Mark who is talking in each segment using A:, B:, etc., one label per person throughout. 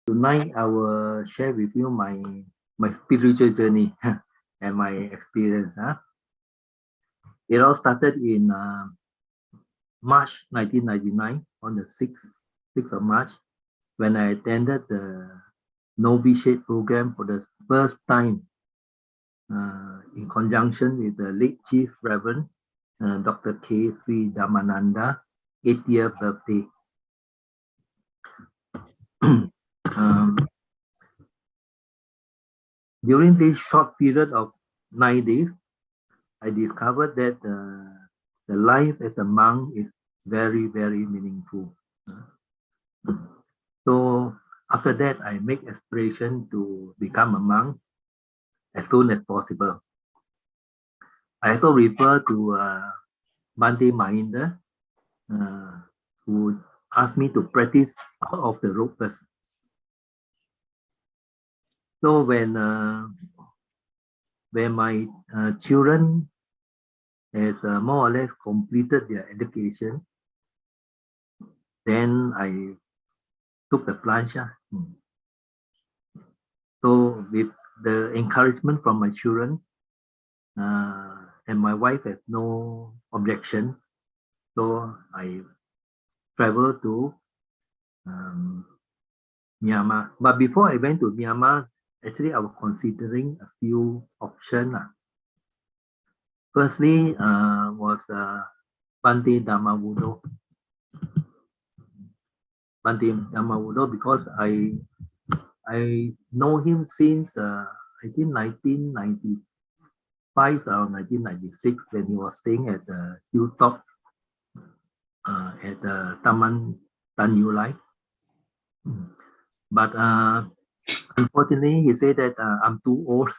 A: Tonight, I will share with you my spiritual journey and my experience. It all started in March 1999, on the 6th of March, when I attended the novitiate program for the first time in conjunction with the late Chief Reverend Dr. K. Sri Dhammananda 80th birthday. During this short period of 9 days, I discovered that the life as a monk is very, very meaningful. So after that, I make aspiration to become a monk as soon as possible. I also refer to Bhante Mahinda, who asked me to practice out of the rope first. So when my children has more or less completed their education, then I took the plunge. So with the encouragement from my children, and my wife has no objection, so I traveled to Myanmar. But before I went to Myanmar, actually I was considering a few options. Firstly, was Bhante Dhamma02. Bhante Dhamma02, because I know him since I think 1995 or 1996, when he was staying at the hilltop at the Taman Tan Yu Lai. But unfortunately, he said that I'm too old.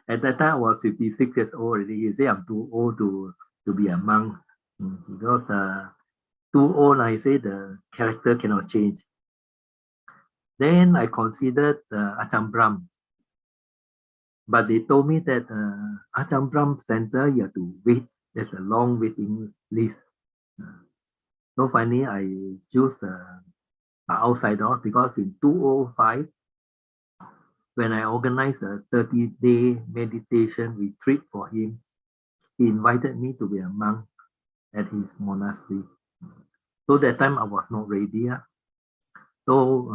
A: At that time, I was 56 years old already. He said I'm too old to be a monk. Because too old, I say the character cannot change. Then I considered Ajahn Brahm. But they told me that Ajahn Brahm Center, you have to wait. There's a long waiting list. So finally, I choose outsider, because in 2005, when I organized a 30-day meditation retreat for him, he invited me to be a monk at his monastery. So that time I was not ready. So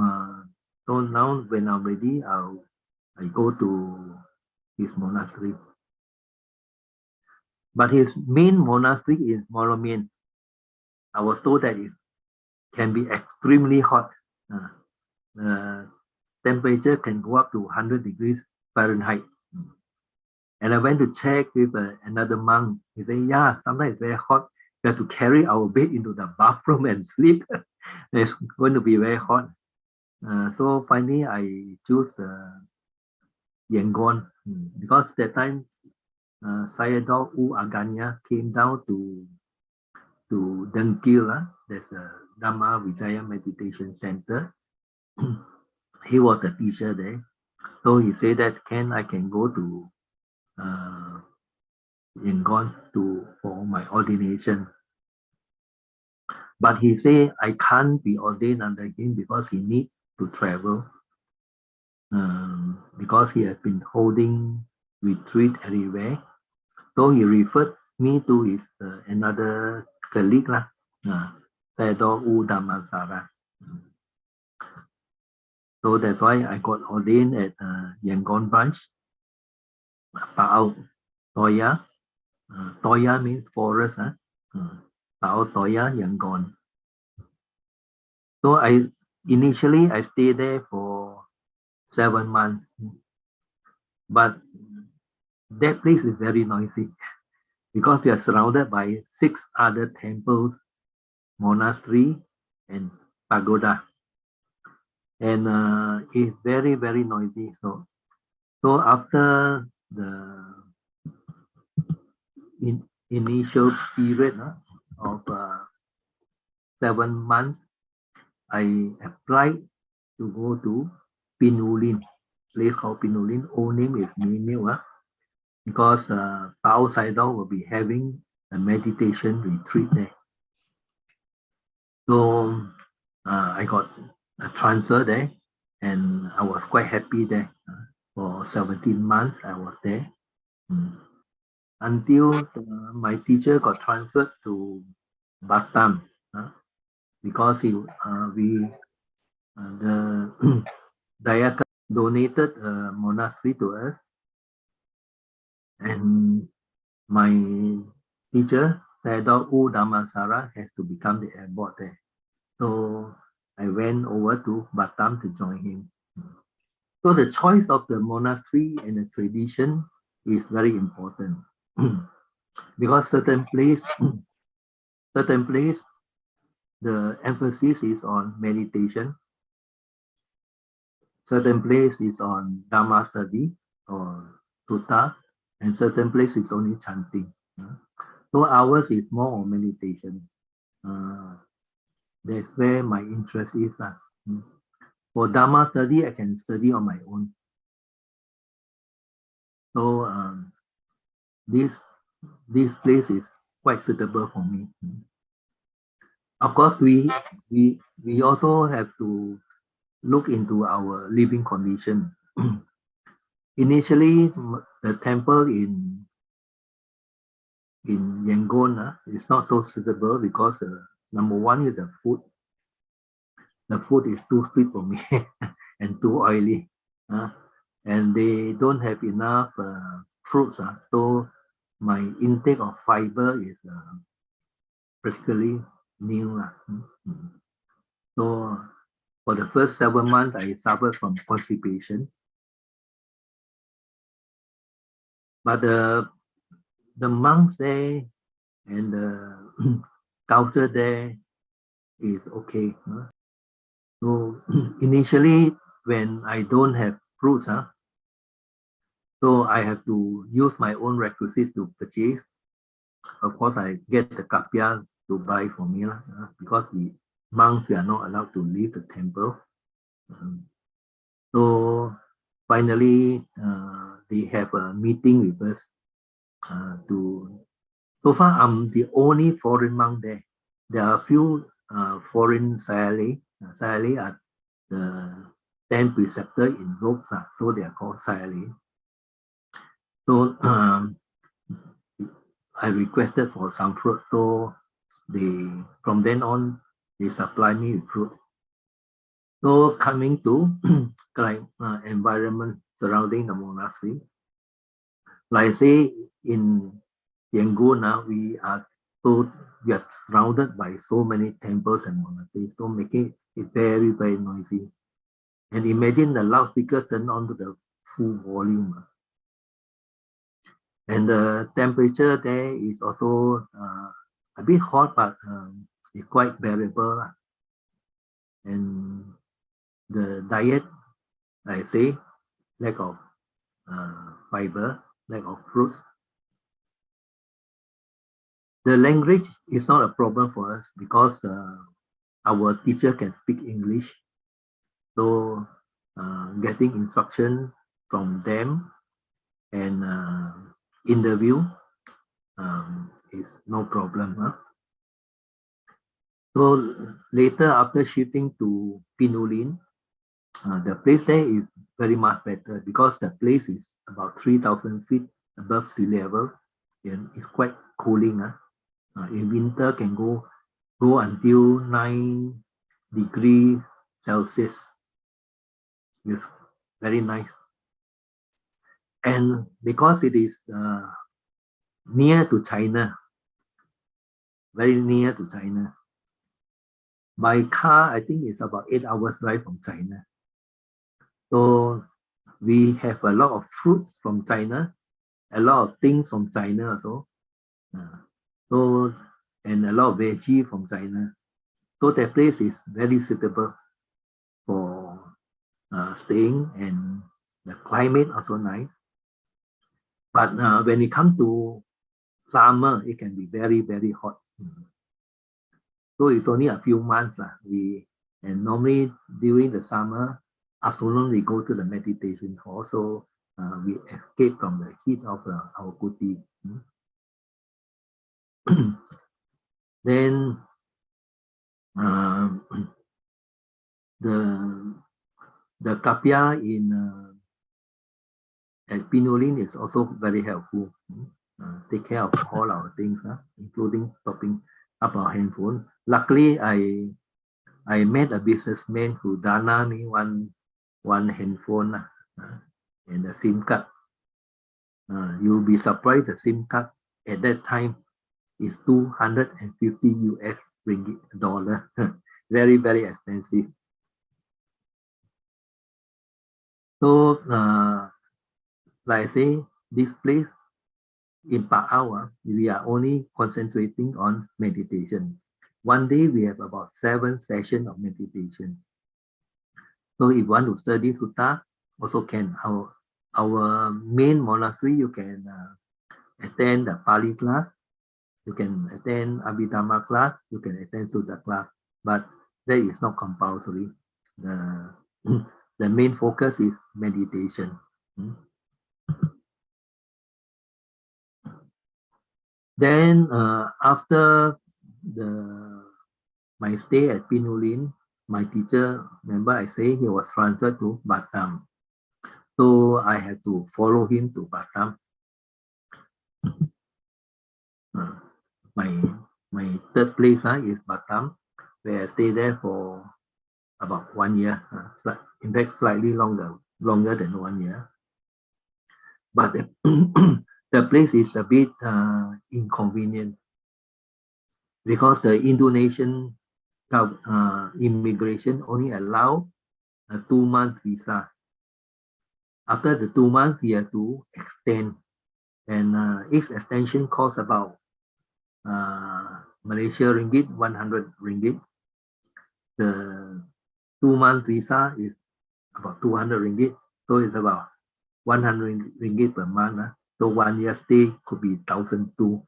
A: now when I'm ready, I go to his monastery. But his main monastery is Moromian. I was told that it can be extremely hot. Temperature can go up to 100 degrees Fahrenheit. And I went to check with another monk. He said, yeah, sometimes it's very hot. We have to carry our bed into the bathroom and sleep. It's going to be very hot. So finally, I choose Yangon, because that time Sayadaw U Aganya came down to Dengkil. There's a Dhamma Vijaya Meditation Center. He was the teacher there. So he said that I can go to Yangon for my ordination. But he said I can't be ordained under him because he needs to travel. Because he has been holding retreat everywhere. So he referred me to his another colleague, Sayadaw U Dhammasara. So that's why I got ordained at Yangon branch, Pao Toya. Toya means forest. Pao Toya, Yangon. So initially I stayed there for 7 months. But that place is very noisy, because we are surrounded by 6 other temples, monastery, and pagoda. And it's very, very noisy. So after the initial period of 7 months, I applied to go to Pinulin, place called Pinulin. Old name is Mimiu, because Pao Sayadaw will be having a meditation retreat there. So I got a transfer there. and I was quite happy there. For 17 months, I was there. Until my teacher got transferred to Batam, because the Dayaka donated a monastery to us, and my teacher, Sayadaw U Dhammasara, has to become the abbot there. So I went over to Batam to join him. So the choice of the monastery and the tradition is very important. Because certain place, the emphasis is on meditation. Certain place is on Dhamma study or Sutta, and certain place is only chanting. So ours is more on meditation. That's where my interest is. For Dhamma study, I can study on my own. So this place is quite suitable for me. Of course, we also have to look into our living condition. Initially, the temple in Yangon is not so suitable because number one is the food. The food is too sweet for me and too oily, and they don't have enough fruits. So my intake of fiber is practically nil. So for the first 7 months, I suffered from constipation. But the monks there and the culture there is okay. So initially, when I don't have fruits, so I have to use my own requisites to purchase. Of course, I get the kapya to buy for me because the monks, we are not allowed to leave the temple. So finally, they have a meeting with us so far, I'm the only foreign monk there. There are a few foreign sayali. Sayali are the 10 preceptors in robes, so they are called sayali. So I requested for some fruit, so from then on, they supply me with fruit. So coming to environment surrounding the monastery, like I say in Yangon now, we are surrounded by so many temples and monasteries, so making it very, very noisy. And imagine the loudspeaker turned on to the full volume. And the temperature there is also a bit hot, but it's quite bearable. And the diet, like I say, lack of fiber, lack of fruits. The language is not a problem for us because our teacher can speak English. So getting instruction from them and interview is no problem. So later, after shifting to Pinulin, the place there is very much better because the place is about 3,000 feet above sea level and it's quite cooling. In winter can go until 9 degrees Celsius. It's very nice. And because it is near to China, very near to China, by car, I think it's about 8 hours drive from China. So we have a lot of fruits from China, a lot of things from China also. So, and a lot of veggie from China. So that place is very suitable for staying, and the climate also nice. But when it comes to summer, it can be very, very hot. So it's only a few months. And normally during the summer afternoon, we go to the meditation hall. So we escape from the heat of our kuti. Then the the kapya in at Pinolin is also very helpful. Take care of all our things, including topping up our handphone. Luckily, I met a businessman who dana me one handphone and a SIM card. You'll be surprised the SIM card at that time is 250 US ringgit dollar. Very, very expensive. So like I say, this place in Pa'awa, we are only concentrating on meditation. One day we have about 7 sessions of meditation. So if you want to study sutta, also can. Our main monastery, you can attend the Pali class, you can attend Abhidhamma class, you can attend Sutta class, but that is not compulsory. The main focus is meditation. Then after my stay at Pinolin, my teacher, remember I say he was transferred to Batam. So I had to follow him to Batam. My third place is Batam, where I stayed there for about 1 year. In fact, slightly longer than 1 year. But the place is a bit inconvenient because the Indonesian immigration only allow a 2-month visa. After the 2 months, you have to extend, and each extension costs about Malaysia ringgit 100 ringgit. The 2-month visa is about 200 ringgit, so it's about 100 ringgit per month. So 1 year stay could be 1,200.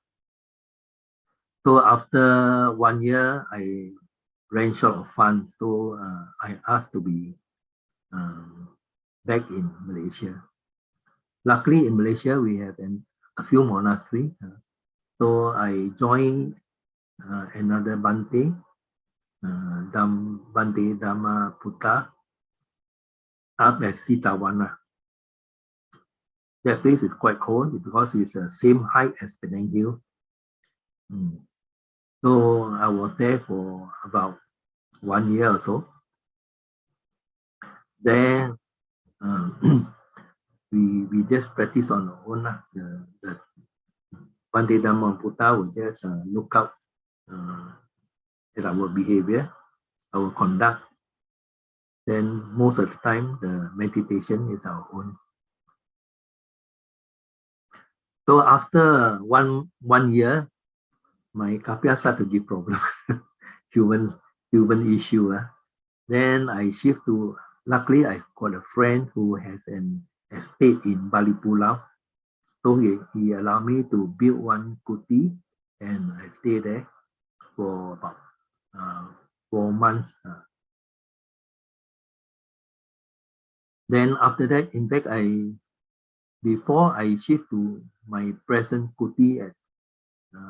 A: So after 1 year, I ran short of funds, so I asked to be back in Malaysia. Luckily, in Malaysia, we have a few monasteries. So I joined another Bhante, Bhante Dhamma Putra, up at Sitawana. That place is quite cold because it's the same height as Penang Hill. So I was there for about 1 year or so. There, we just practice on our own. The Bhante Dhamma Putra will just look out at our behavior, our conduct. Then most of the time, the meditation is our own. So after one year, my kapya start to give problem, human issue. Then I shift to. Luckily, I got a friend who has an estate in Bali Pulau. So he allowed me to build one kuti, and I stay there for about 4 months. Then after that, in fact, before I shift to my present kuti at a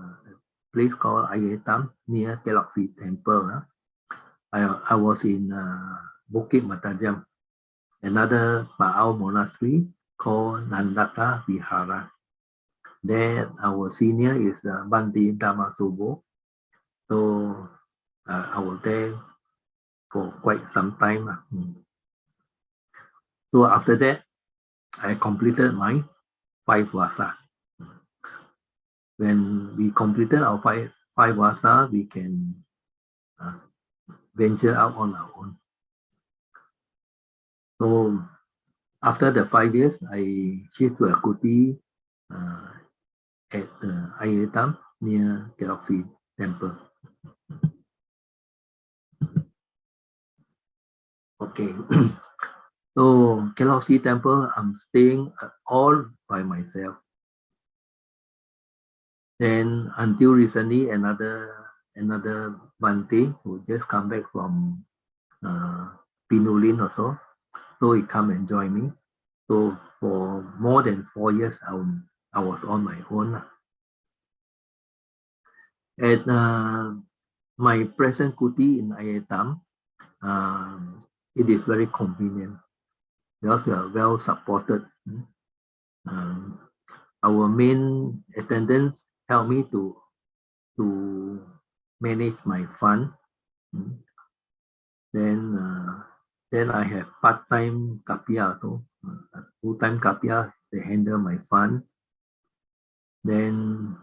A: place called Ariyadassana near Galaxy Temple, I was in Bukit Matajam, another Pa'au monastery called Nandaka Vihara. There, our senior is Bhante Dhamma Sobo. So I was there for quite some time. So after that, I completed my 5 vasa. When we completed our five vasa, we can venture out on our own. So after the 5 years, I shift to a kuti at Ariyadassana near Galaxy Temple. Okay. So Galaxy Temple, I'm staying all by myself. Then until recently, another Bhante who just come back from Pinolin or so he come and join me. So for more than 4 years, I was on my own. At my present kuti in Ariyadassana, it is very convenient. because we are well supported. Um, our main attendants help me to manage my fund. Then I have part-time kapia also, full-time kapia. They handle my fund. Then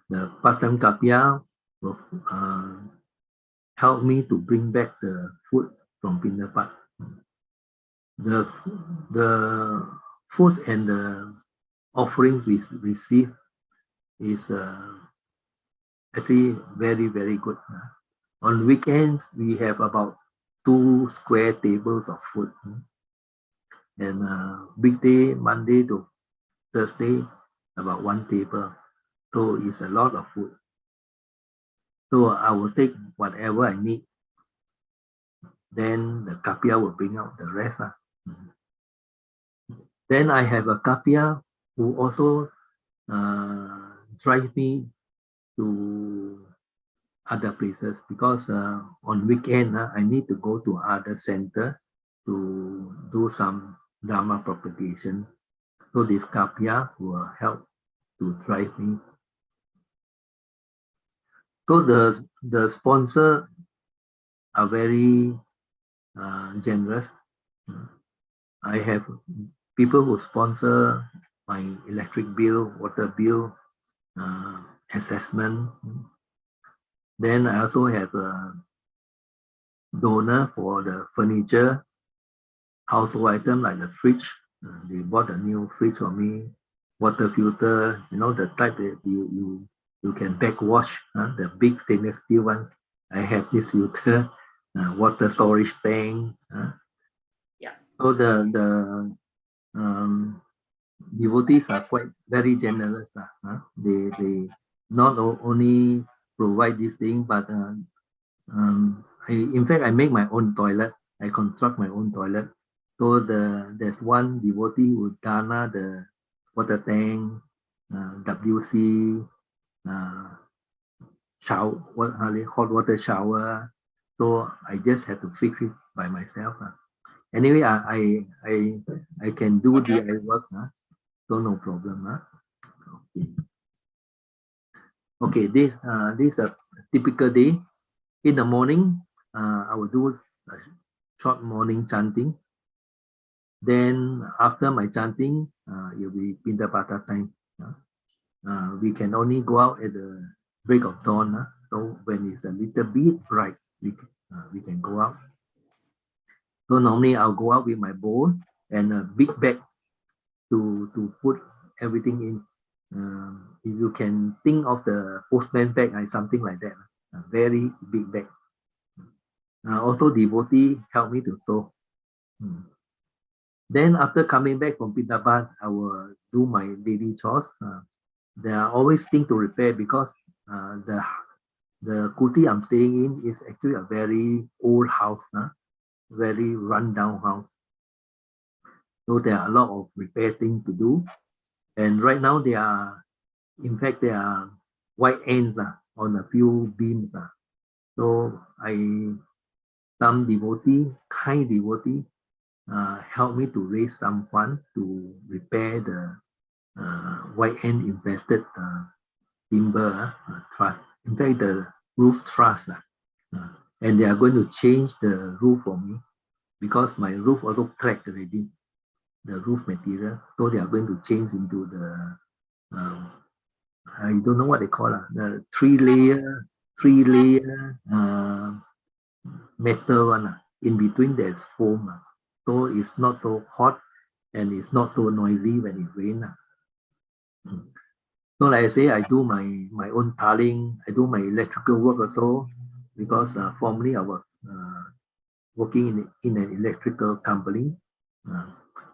A: the part-time kapia will help me to bring back the food from Pindapat. The food and the offerings we receive is actually very, very good. On weekends, we have about 2 square tables of food. And weekday, Monday to Thursday, about 1 table. So it's a lot of food. So I will take whatever I need. Then the kapia will bring out the rest. Then I have a kapia who also drive me to other places, because on weekend I need to go to other center to do some Dhamma propagation. So this kapia will help to drive me. So the sponsor are very generous. I have people who sponsor my electric bill, water bill, assessment. Then I also have a donor for the furniture, household item like the fridge. They bought a new fridge for me, water filter, the type that you can backwash, the big stainless steel one. I have this filter, water storage tank.
B: Yeah.
A: So the devotees are quite very generous. They not only provide this thing, but in fact, I make my own toilet. I construct my own toilet. So there's one devotee who dana the water tank, WC, shower, hot water shower. So I just have to fix it by myself. Anyway, I can do DIY work. So no problem. Okay, this is a typical day. In the morning, I will do a short morning chanting. Then after my chanting, it will be Pindapata time. We can only go out at the break of dawn. So when it's a little bit bright, we can go out. So normally I'll go out with my bowl and a big bag to put everything in. If you can think of the postman bag, something like that, a very big bag. Also, devotee help me to sew. Then after coming back from Pindapat, I will do my daily chores. There are always things to repair, because the kuti I'm staying in is actually a very old house, very run-down house. So there are a lot of repair things to do. And right now there are white ends on a few beams. So some kind devotee, help me to raise some fund to repair the white ant infested timber truss. In fact, the roof truss. And they are going to change the roof for me, because my roof also cracked already, the roof material. So they are going to change into the, I don't know what they call the three layer metal one. In between there's foam. So it's not so hot and it's not so noisy when it rains. So like I say, I do my own tiling. I do my electrical work also, because formerly I was working in an electrical company.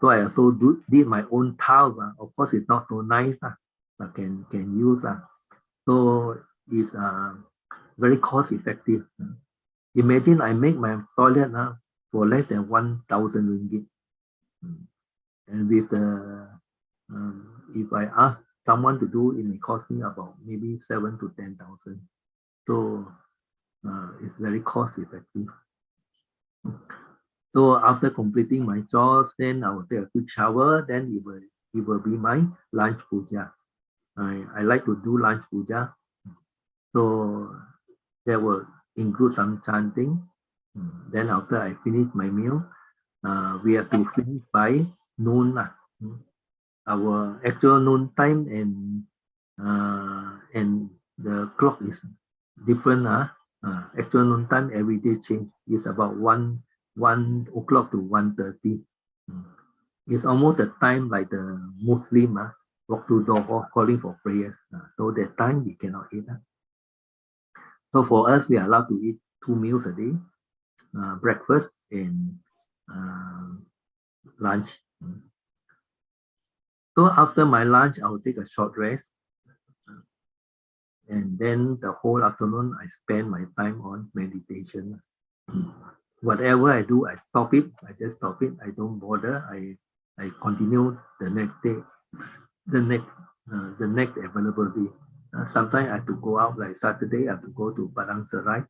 A: So I also did my own tiles. Of course, it's not so nice, but can use. So it's very cost effective. Imagine I make my toilet for less than 1,000 ringgit. And with the, if I ask someone to do, it may cost me about maybe 7,000 to 10,000. So it's very cost effective. So after completing my chores, then I will take a quick shower. Then it will be my lunch puja. I like to do lunch puja. So that will include some chanting. Then after I finish my meal, we have to finish by noon. Our actual noon time and the clock is different. Actual noon time every day change. It's about 1 o'clock to 1:30. It's almost the time like the Muslim walk to Zohor calling for prayers. So that time we cannot eat. So for us, we are allowed to eat 2 meals a day, breakfast and lunch. So after my lunch, I will take a short rest. And then the whole afternoon, I spend my time on meditation. Whatever I do, I stop it. I just stop it. I don't bother. I continue the next day, the next available day. Sometimes I have to go out, like Saturday, I have to go to Padang Serai,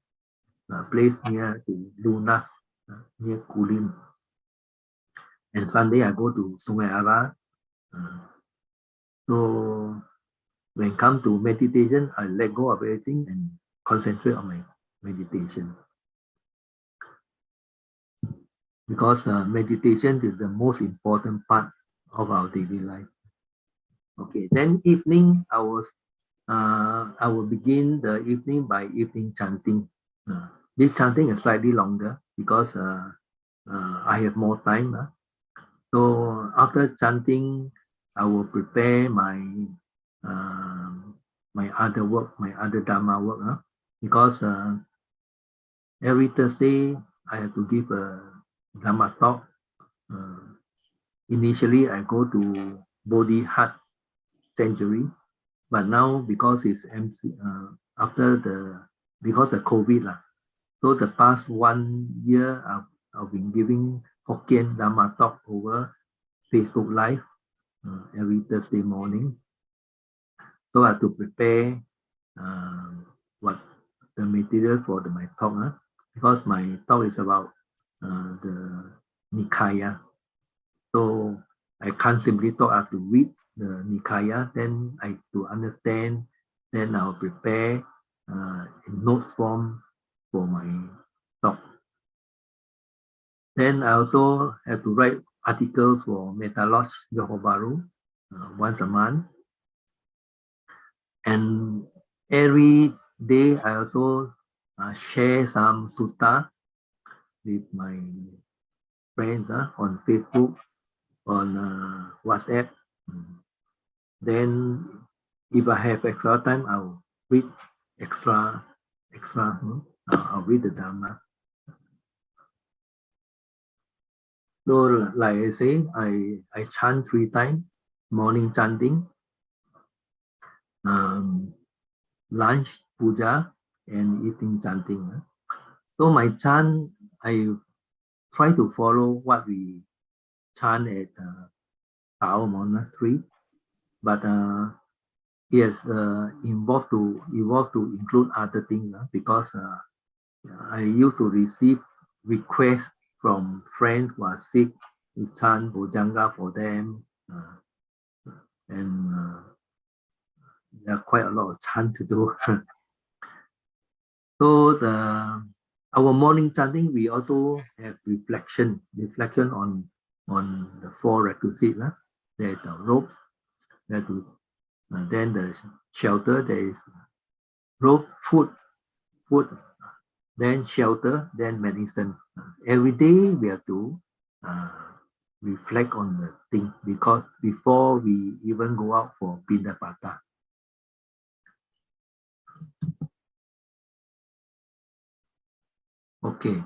A: a place near to Luna, near Kulim. And Sunday, I go to Sungai Ara. So when it comes to meditation, I let go of everything and concentrate on my meditation. Because meditation is the most important part of our daily life. Okay, then evening, I will begin the evening by evening chanting. This chanting is slightly longer because I have more time. So after chanting, I will prepare my my other work, my other Dhamma work, because every Thursday I have to give a Dhamma talk. Initially, I go to Bodhi Hut Sanctuary, but now because it's MC, because of COVID, so the past 1 year I've been giving Hokkien Dhamma talk over Facebook Live every Thursday morning. So I have to prepare what the material for my talk, because my talk is about the Nikaya. So I can't simply talk. I have to read the Nikaya, then I to understand, then I'll prepare in notes form for my talk. Then I also have to write articles for Meta Lodge Johor Bahru once a month. And every day I also share some sutta with my friends on Facebook, on WhatsApp. Then if I have extra time, I'll read extra. I'll read the Dhamma. So like I say, I chant 3 times, morning chanting, lunch puja, and evening chanting. So my chant, I try to follow what we chant at our monastery, but yes, involved to include other things because I used to receive requests from friends who are sick to chant Bojanga for them, and there are quite a lot of chant to do. So our morning chanting, we also have reflection on the 4 requisites. There is a rope, then the shelter, there is rope, food, then shelter, then medicine. Every day we have to reflect on the thing because before we even go out for Pindapata. Okay,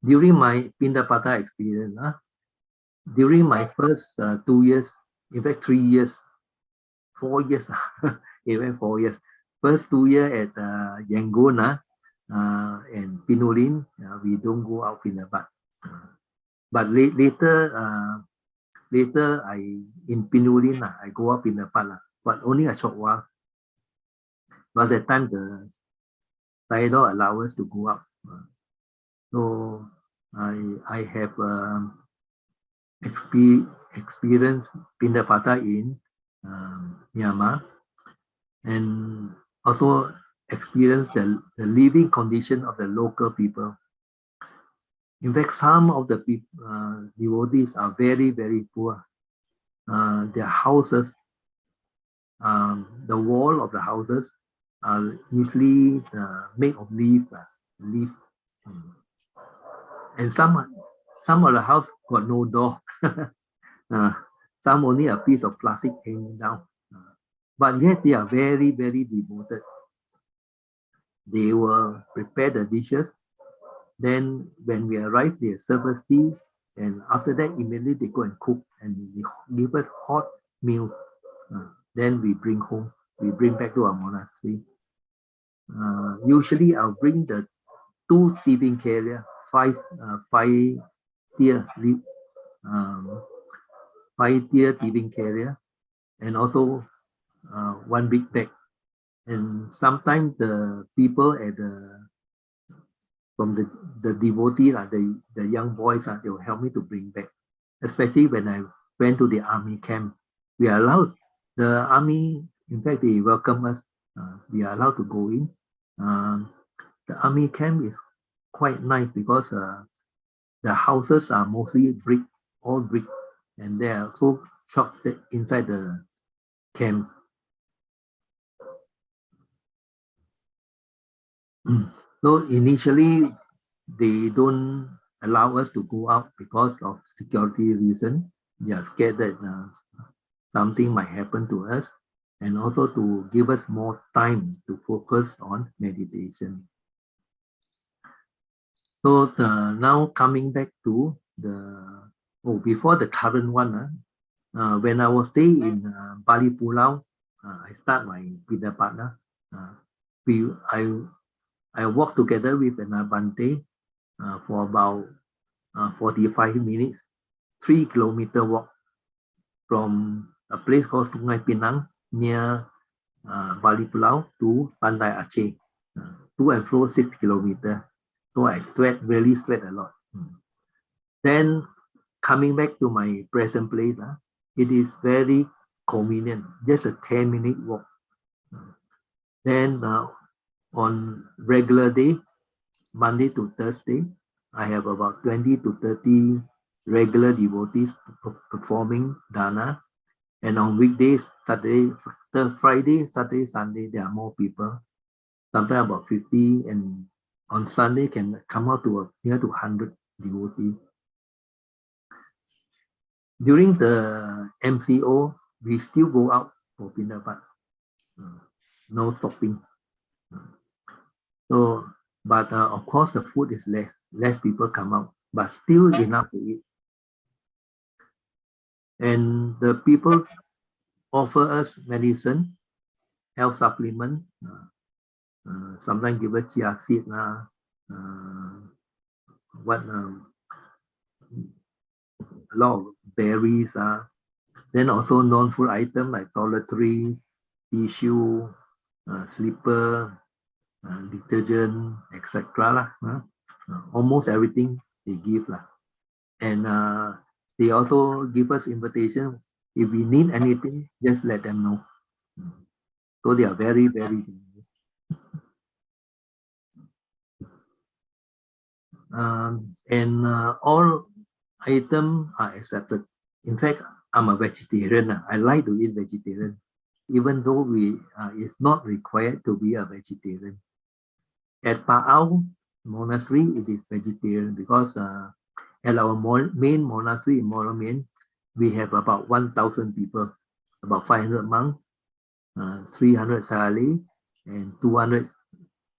A: during my Pindapata experience, during my first 2 years, in fact 3 years, 4 years, even 4 years. First 2 years at Yangon and Pinolin, we don't go out Pindapat. But later I in Pinolin, I go out Pindapat, but only a short while. But at that time the Sayadaw allow us to go out. So I have experienced Pindapata in Myanmar, and also experienced the living condition of the local people. In fact, some of the devotees are very, very poor. Their houses, the wall of the houses are usually made of leaf. And some of the house got no door. Some only a piece of plastic hanging down. But yet they are very, very devoted. They will prepare the dishes. Then when we arrive, they serve us tea. And after that, immediately they go and cook and they give us hot meals. Then we bring home. We bring back to our monastery. Usually, I'll bring the 2 tipping carrier, 5-tier 5-tier tipping carrier, and also 1 big bag. And sometimes the people at from the devotee, the young boys, they will help me to bring back. Especially when I went to the army camp, we are allowed. The army, in fact, they welcome us. We are allowed to go in. The army camp is quite nice because the houses are mostly brick, all brick, and there are also shops inside the camp. So initially, they don't allow us to go out because of security reason. They are scared that something might happen to us, and also to give us more time to focus on meditation. So now coming back to before the current one, when I was staying in Bali Pulau, I start my Pindapata. I walked together with another Bhante for about 45 minutes, 3-kilometer walk from a place called Sungai Pinang near Bali Pulau to Pandai Aceh, to and fro 6 kilometers. So I really sweat a lot. Then coming back to my present place, it is very convenient, just a 10-minute walk. Then on regular day, Monday to Thursday, I have about 20 to 30 regular devotees performing dana. And on weekdays, Friday, Saturday, Sunday, there are more people. Sometimes about 50, and on Sunday can come out to near to 100 devotees. During the MCO, we still go out for Pindapat. No stopping. So, but of course, the food is less people come out, but still enough to eat. And the people offer us medicine, health supplement. Sometimes give us chia seed, a lot of berries, then also non-food item like toiletries, tissue, slipper, detergent, etc. Almost everything they give. And they also give us invitation. If we need anything, just let them know. So they are very, very generous. And all items are accepted. In fact, I'm a vegetarian. I like to eat vegetarian, even though it's not required to be a vegetarian. At Pa'au Monastery, it is vegetarian because at our main monastery in Moromian, we have about 1,000 people, about 500 monks, 300 Sarali, and 200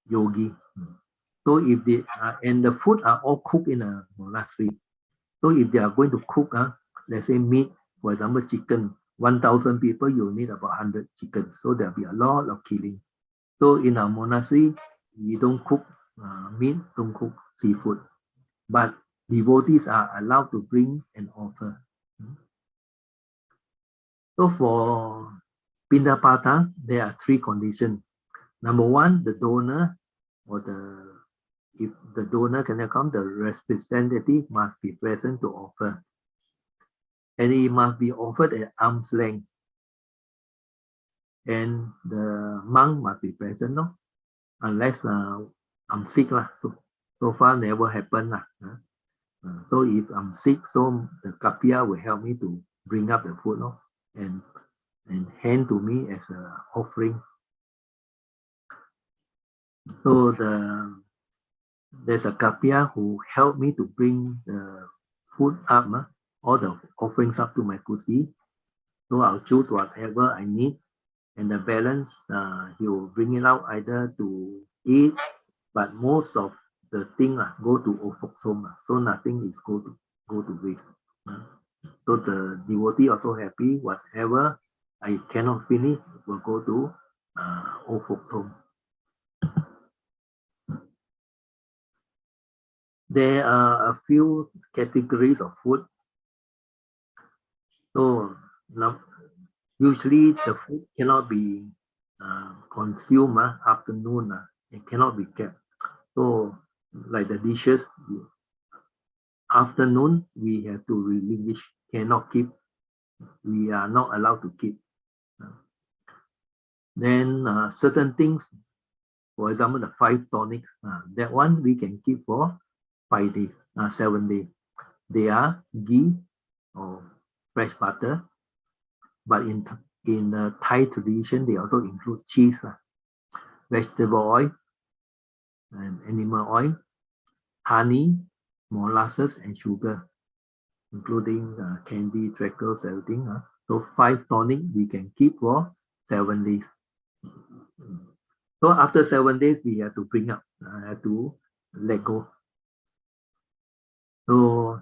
A: yogi. So if they and the food are all cooked in a monastery. So if they are going to cook, let's say meat, for example, chicken, 1,000 people, you need about 100 chickens. So there'll be a lot of killing. So in our monastery, we don't cook meat, don't cook seafood. But devotees are allowed to bring and offer. So for Pindapata, there are 3 conditions. Number 1, the donor or if the donor cannot come, the representative must be present to offer. And it must be offered at arm's length. And the monk must be present, no? Unless I'm sick. So far never happened. So if I'm sick, so the kapia will help me to bring up the food, no? And hand to me as an offering. So there's a kapia who helped me to bring the food up, all the offerings up to my kuti. So I'll choose whatever I need, and the balance he will bring it out either to eat, but most of the thing go to ofoksom, so nothing is go to waste. So the devotee also happy. Whatever I cannot finish will go to ofoksom. There are a few categories of food. So now, usually the food cannot be consumed afternoon. It cannot be kept. So like the dishes, afternoon we have to relinquish, cannot keep. We are not allowed to keep. Then certain things, for example, the 5 tonics, that one we can keep for 5 days, 7 days. They are ghee or fresh butter, but in the Thai tradition, they also include cheese, vegetable oil, and animal oil, honey, molasses, and sugar, including candy, crackers, everything. So 5 tonic we can keep for 7 days. So after 7 days, we have to bring up, have to let go. So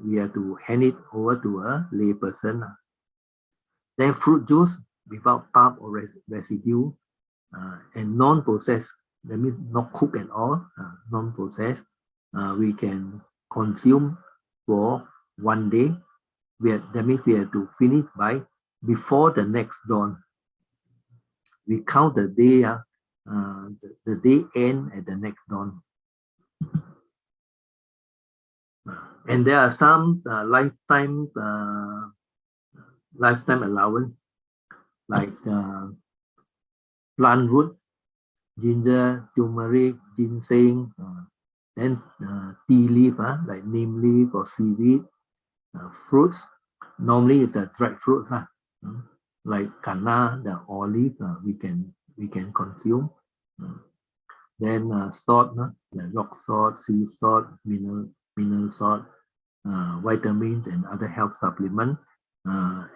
A: we have to hand it over to a lay person. Then fruit juice without pulp or residue, and non-processed, that means not cooked at all, non-processed, we can consume for 1 day. That means we have to finish by before the next dawn. We count the day, the day end at the next dawn. And there are some lifetime allowance, like plant root, ginger, turmeric, ginseng, then tea leaf, like neem leaf or seaweed, fruits. Normally it's a dried fruit, like canna, the olive, we can consume. Then salt, like rock salt, sea salt, mineral salt, vitamins and other health supplements,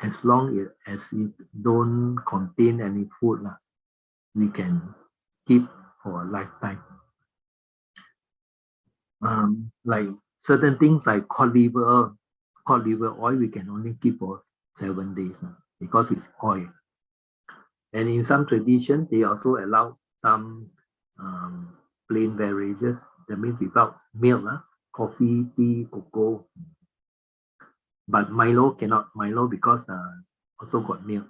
A: as long as it don't contain any food, we can keep for a lifetime. Like certain things like cod liver oil, we can only keep for 7 days because it's oil. And in some traditions, they also allow some plain beverages, that means without milk, coffee, tea, cocoa. But Milo cannot, Milo because also got milk.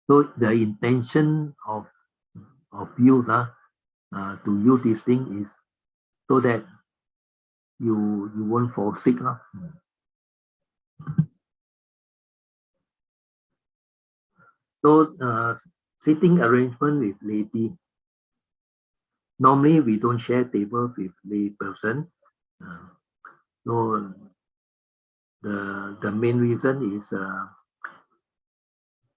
A: So the intention of use to use this thing is so that you won't fall sick. So sitting arrangement with lady. Normally we don't share tables with lay person. So the main reason is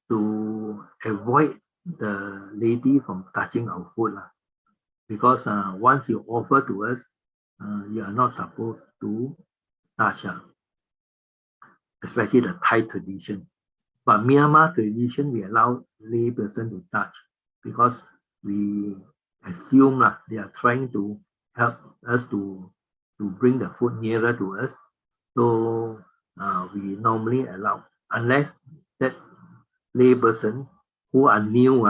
A: to avoid the lady from touching our food, because once you offer to us, you are not supposed to touch, especially the Thai tradition. But Myanmar tradition, we allow lay person to touch because we assume they are trying to help us to bring the food nearer to us. So we normally allow, unless that lay person who are new,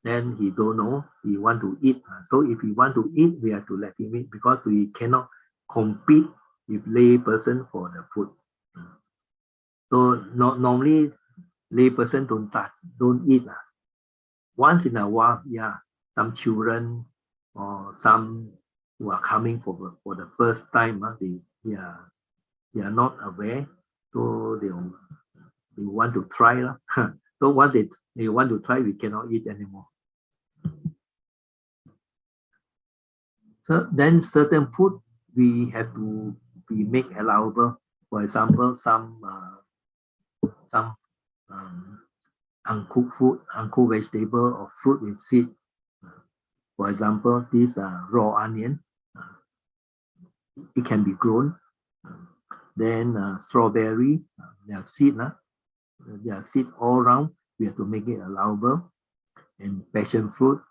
A: then he don't know, he want to eat. So if he want to eat, we have to let him eat because we cannot compete with lay person for the food. So normally lay person don't touch, don't eat. Once in a while, some children or some who are coming for the first time, they are not aware, so they want to try. So once they want to try, we cannot eat anymore. So then certain food we have to be make allowable. For example, some uncooked food, uncooked vegetable or fruit with seed. For example, this raw onion, it can be grown. Then strawberry, there are seed all around. We have to make it allowable. And passion fruit,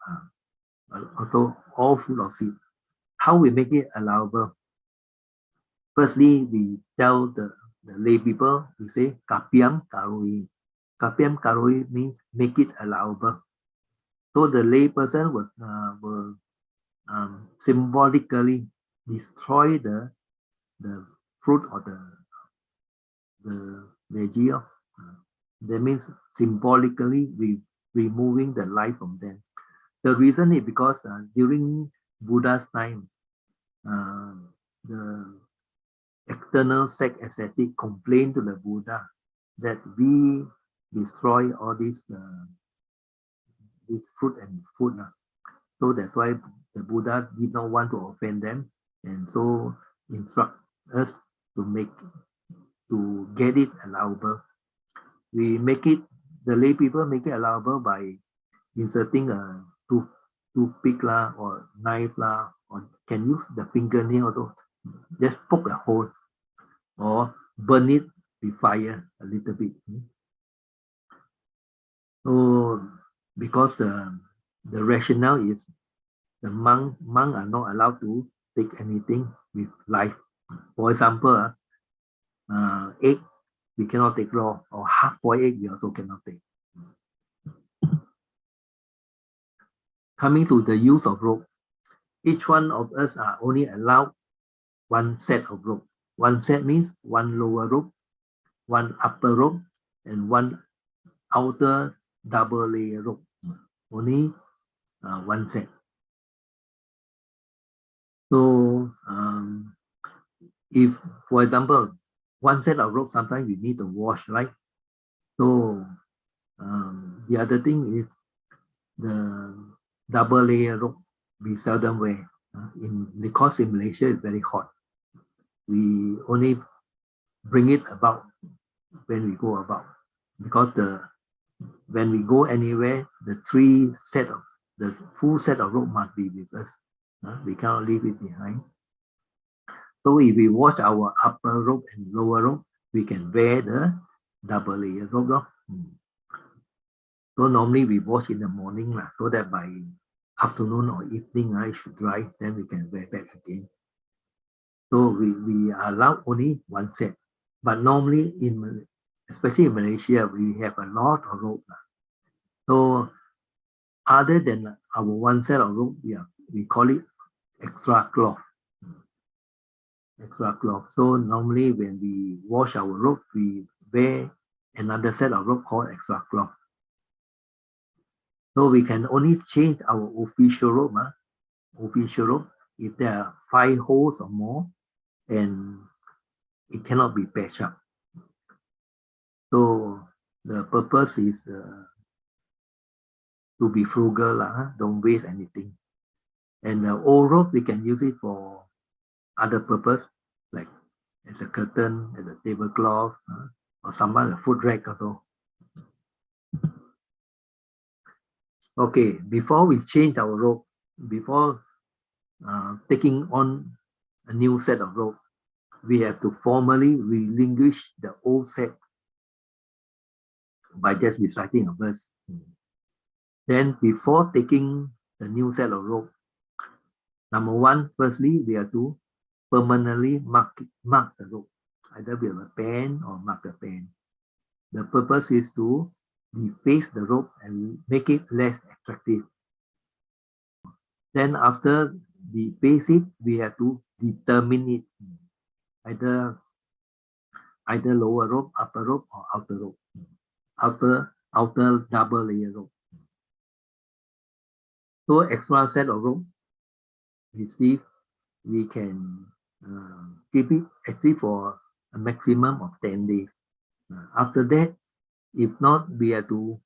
A: also all full of seed. How we make it allowable? Firstly, we tell the lay people, we say kapiam karui. Kapiam karui means make it allowable. So the lay person will symbolically destroy the fruit or the veggie. That means symbolically removing the life from them. The reason is because during Buddha's time, the external sect ascetic complained to the Buddha that we destroy all this fruit and food. So that's why the Buddha did not want to offend them, and so instruct us to get it allowable. We make it, the lay people make it allowable by inserting a toothpick or knife or can use the fingernail also. Just poke a hole or burn it with fire a little bit. So because the rationale is the monk are not allowed to take anything with life. For example, egg we cannot take raw, or half-boiled egg we also cannot take. Coming to the use of rope, each one of us are only allowed one set of rope. One set means one lower rope, one upper rope, and one outer double layer rope. Only one set. So if, for example, one set of rope, sometimes we need to wash, right? So the other thing is the double layer rope we seldom wear. Because in Malaysia it's very hot. We only bring it about when we go about, because when we go anywhere, the full set of rope must be with us. We cannot leave it behind. So if we wash our upper rope and lower rope, we can wear the double layer rope. So normally we wash in the morning, so that by afternoon or evening it should dry, then we can wear back again. So we are allowed only one set. But normally, especially in Malaysia, we have a lot of rope. So other than our one set of rope, we call it extra cloth. Extra cloth. So normally when we wash our rope, we wear another set of rope called extra cloth. So we can only change our official rope, if there are 5 holes or more, and it cannot be patched up. So the purpose is to be frugal, don't waste anything. And the old rope, we can use it for other purpose, like as a curtain, as a tablecloth, or sometimes a food rack also. Okay, before we change our rope, before taking on a new set of rope, we have to formally relinquish the old set by just reciting a verse. Then before taking the new set of rope, number one, firstly, we have to permanently mark the rope, either with a pen or mark the pen. The purpose is to deface the rope and make it less attractive. Then after deface it, we have to determine it, either lower rope, upper rope, or outer rope, outer double layer rope. So extra set of rope receive, we can keep it actually for a maximum of 10 days. After that, if not, we have to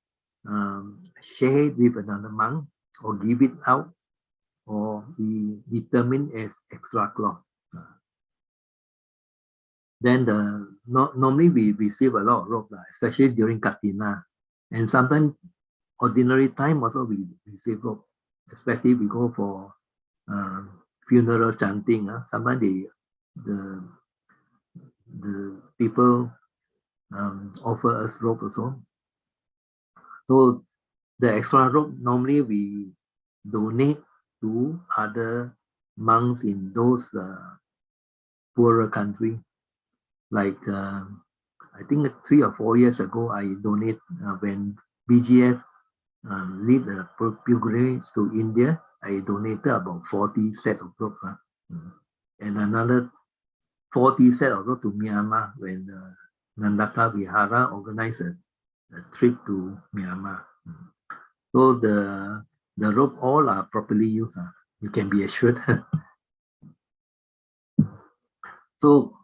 A: share it with another monk or give it out, or we determine as extra cloth. Then normally we receive a lot of rope, especially during Katina. And sometimes ordinary time also we receive rope, especially we go for funeral chanting. Sometimes the people offer us rope also. So the extra rope normally we donate to other monks in those poorer country. Like I think 3 or 4 years ago, I donate when BGF lead the pilgrimage to India. I donated about 40 set of rope, and another 40 set of rope to Myanmar when Nandaka Vihara organized a trip to Myanmar. So the rope all are properly used. You can be assured. So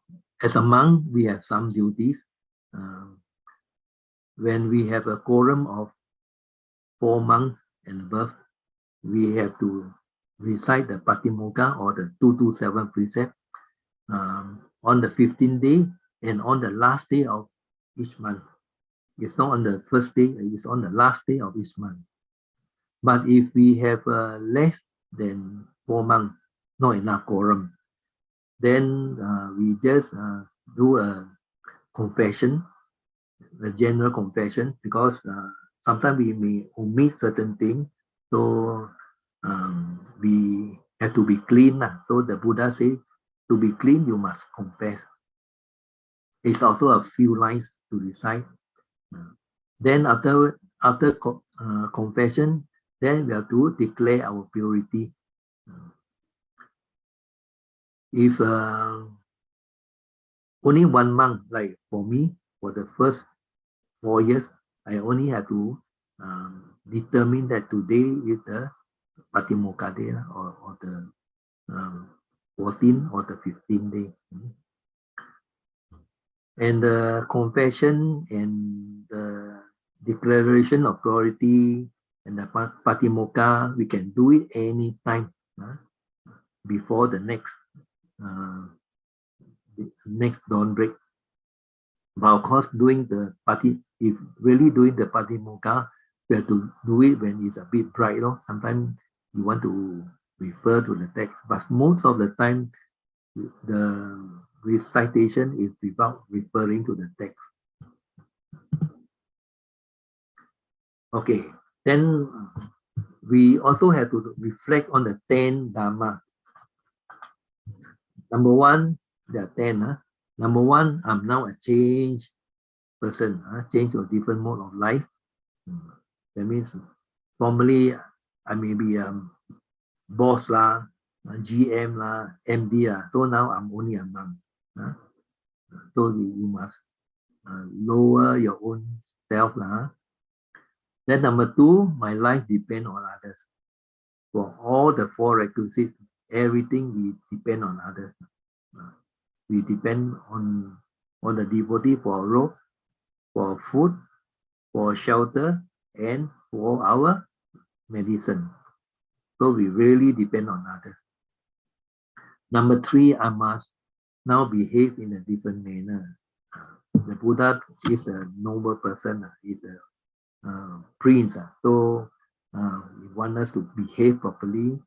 A: as a monk, we have some duties. When we have a quorum of 4 monks and above, we have to recite the Patimokkha or the 227 precept on the 15th day and on the last day of each month. It's not on the first day, it's on the last day of each month. But if we have less than 4 months, not enough quorum, then we just do a confession, a general confession, because sometimes we may omit certain things. So we have to be clean. So the Buddha says, to be clean, you must confess. It's also a few lines to recite. Then after confession, then we have to declare our purity. If only 1 month, like for me, for the first 4 years, I only have to determine that today is the Patimokkha day or the 14th or the 15th day. And the confession and the declaration of purity and the Patimokkha, we can do it anytime before the next dawn break. But of course, if really doing the Patimokkha, we have to do it when it's a bit bright. Sometimes you want to refer to the text, but most of the time, the recitation is without referring to the text. Okay, then we also have to reflect on the 10 Dhamma. Number 1, there are 10. Number 1, I'm now a changed person, change to a different mode of life. That means formerly I may be boss GM MD so now I'm only a monk. So you must lower your own self. Then number 2, my life depends on others. For all the 4 requisites, everything we depend on others. We depend on the devotee for rope, for food, for shelter, and for our medicine. So we really depend on others. Number 3, I must now behave in a different manner. The Buddha is a noble person, is a prince. So we want us to behave properly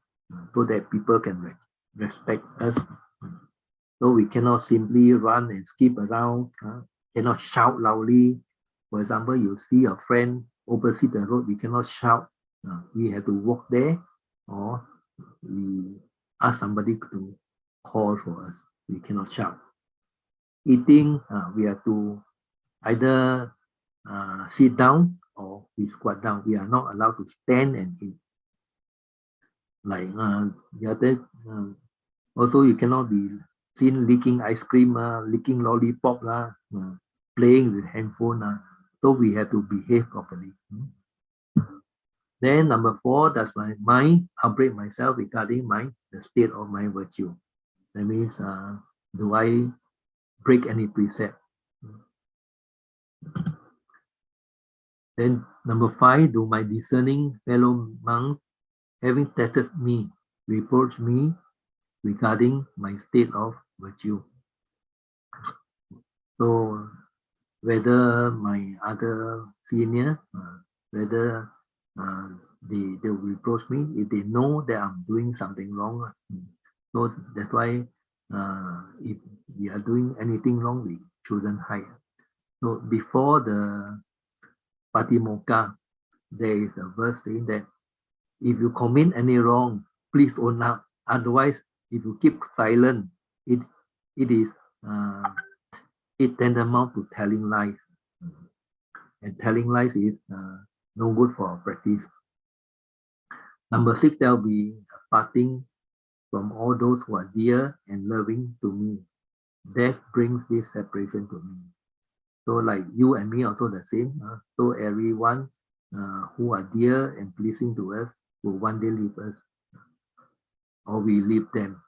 A: so that people can respect us. So we cannot simply run and skip around, cannot shout loudly. For example, you see a friend opposite the road, we cannot shout. We have to walk there, or we ask somebody to call for us. We cannot shout. Eating, we have to either sit down or we squat down. We are not allowed to stand and eat. Like the other, also you cannot be seen licking ice cream, licking lollipop, playing with handphone. So we have to behave properly. Then number 4, does my mind upgrade myself regarding the state of my virtue? That means, do I break any precept? Then number 5, do my discerning fellow monks, having tested me, reproach me regarding my state of virtue? So whether my other senior, whether they will reproach me if they know that I'm doing something wrong. So that's why if we are doing anything wrong, we shouldn't hide. So before the Patimokkha, there is a verse saying that if you commit any wrong, please own up. Otherwise, if you keep silent, it is tantamount to telling lies. And telling lies is no good for our practice. Number 6, there will be parting from all those who are dear and loving to me. Death brings this separation to me. So like you and me also the same. So everyone who are dear and pleasing to us will one day leave us, or we leave them.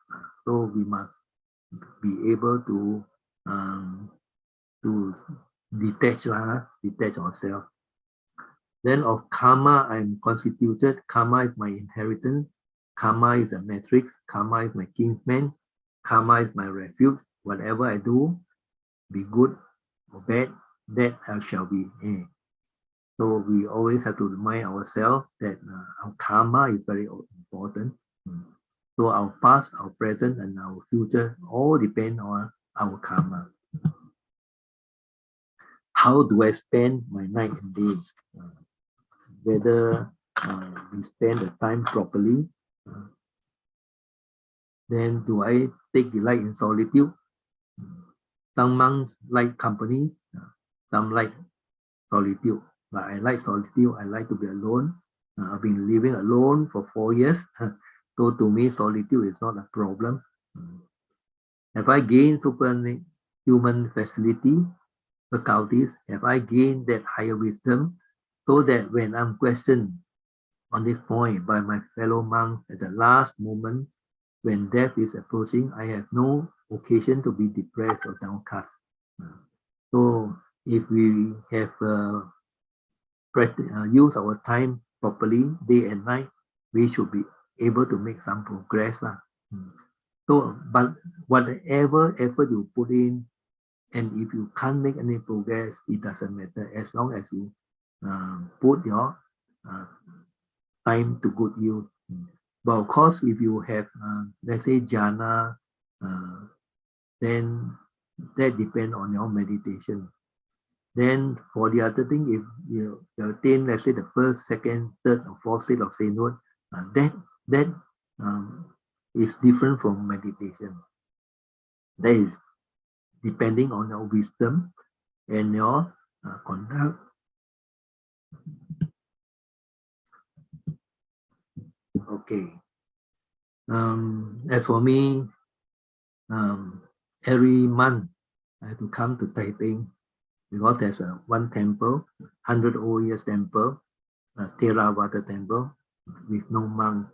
A: So we must be able to detach ourselves. Then of karma, I'm constituted. Karma is my inheritance. Karma is a matrix. Karma is my kinsman. Karma is my refuge. Whatever I do, be good or bad, that I shall be. So we always have to remind ourselves that our karma is very important. So our past, our present, and our future all depend on our karma. How do I spend my night and day? Whether we spend the time properly. Then do I take delight in solitude? Some monks like company, some like solitude. But I like solitude. I like to be alone. I've been living alone for 4 years. So to me, solitude is not a problem. Have I gained superhuman facility, faculties? Have I gained that higher wisdom so that when I'm questioned on this point by my fellow monks at the last moment, when death is approaching, I have no occasion to be depressed or downcast. So if we have use our time properly, day and night, we should be able to make some progress. So, but whatever effort you put in, and if you can't make any progress, it doesn't matter as long as you put your time to good use. But of course, if you have, let's say, jhana, then that depends on your meditation. Then for the other thing, if you attain, let's say, the first, second, third, or fourth state of sainthood, that is different from meditation. That is depending on your wisdom and your conduct. Okay. As for me, every month I have to come to Taipei because there's one temple, 100 old years temple, Theravada temple with no monk.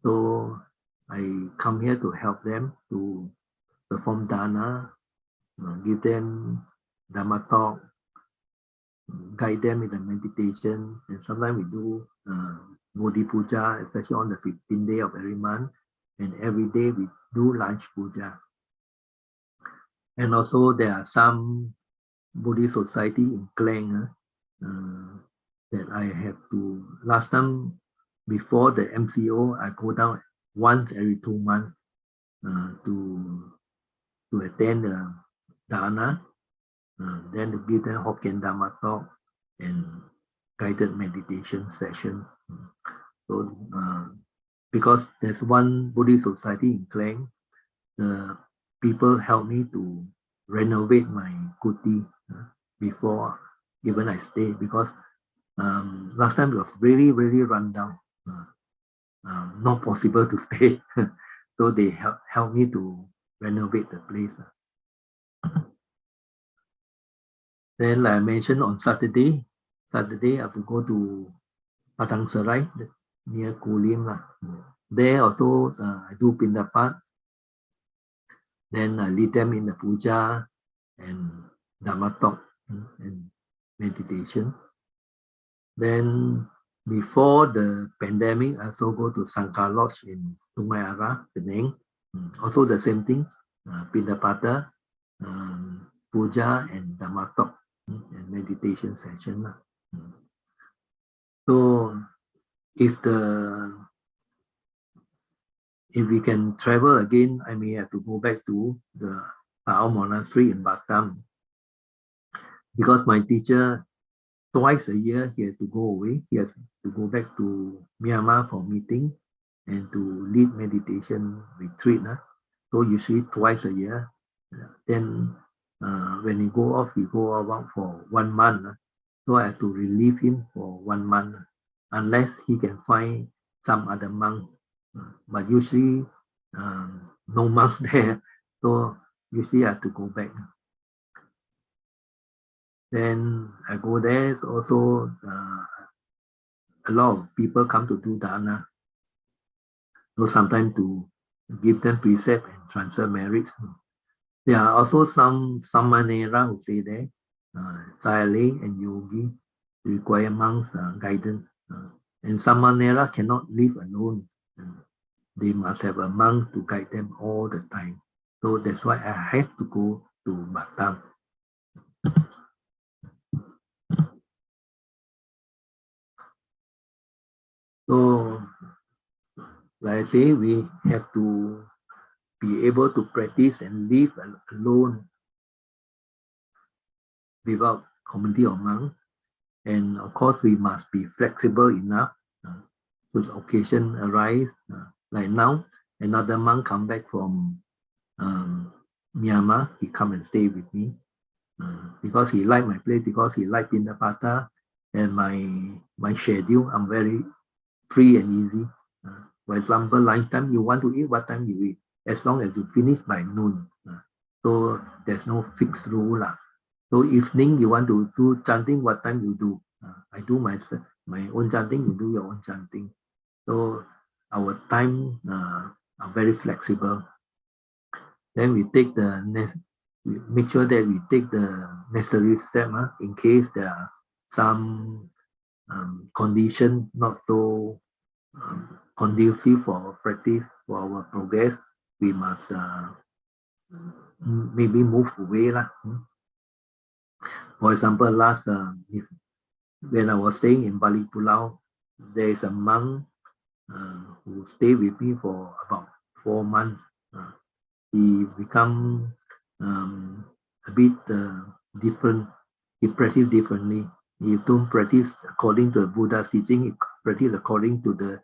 A: So I come here to help them to perform dana, give them Dhamma talk, guide them in the meditation, and sometimes we do Bodhi Puja, especially on the 15th day of every month, and every day we do lunch puja. And also there are some Buddhist society in Klang that I have to, last time before the MCO, I go down once every 2 months to attend the dana, then to give them Hokkien Dhamma talk and guided meditation session. So because there's one Buddhist society in Klang, the people help me to renovate my kuti before even I stay, because last time it was really run down, not possible to stay. So they help me to renovate the place. Then like I mentioned, on Saturday I have to go to Padang Serai near Kulim. There also I do Pindapat. Then I lead them in the puja and Dhamma talk and meditation. Then before the pandemic, I also go to Sangkar Lodge in Sungai Ara, Penang. Also the same thing, Pindapata, puja and Dhamma talk and meditation session. So if we can travel again, I may have to go back to the Pao Monastery in Batam, because my teacher, twice a year, he has to go away. He has to go back to Myanmar for meeting and to lead meditation retreat. So usually twice a year. Then when he go off for 1 month. So I have to relieve him for 1 month, unless he can find some other monk. But usually no monk there. So usually I have to go back. Then I go there. Also a lot of people come to do dana. So sometimes to give them precept and transfer merits. There are also some samanera who say there, Sayale and yogi require monks' guidance. And samanera cannot live alone. They must have a monk to guide them all the time. So that's why I had to go to Batam. So, like I say, we have to be able to practice and live alone without community of monks. And of course, we must be flexible enough. Which occasion arise, like now, another monk come back from Myanmar. He come and stay with me because he liked my place, because he liked Pindapata and my schedule. I'm very free and easy. For example, lunchtime, you want to eat, what time you eat, as long as you finish by noon. So there's no fixed rule. So evening, you want to do chanting, what time you do? I do my own chanting, you do your own chanting. So our time are very flexible. Then we take we make sure that we take the necessary step in case there are some condition not so conducive for our practice, for our progress. We must maybe move away. For example, when I was staying in Bali Pulau, there is a monk who stayed with me for about 4 months. He become a bit different. He practice differently. He don't practice according to the Buddha's teaching. He practice according to the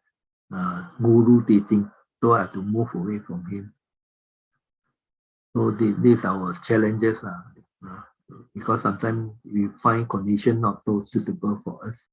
A: Guru teaching. So I have to move away from him. So these are our challenges, because sometimes we find condition not so suitable for us.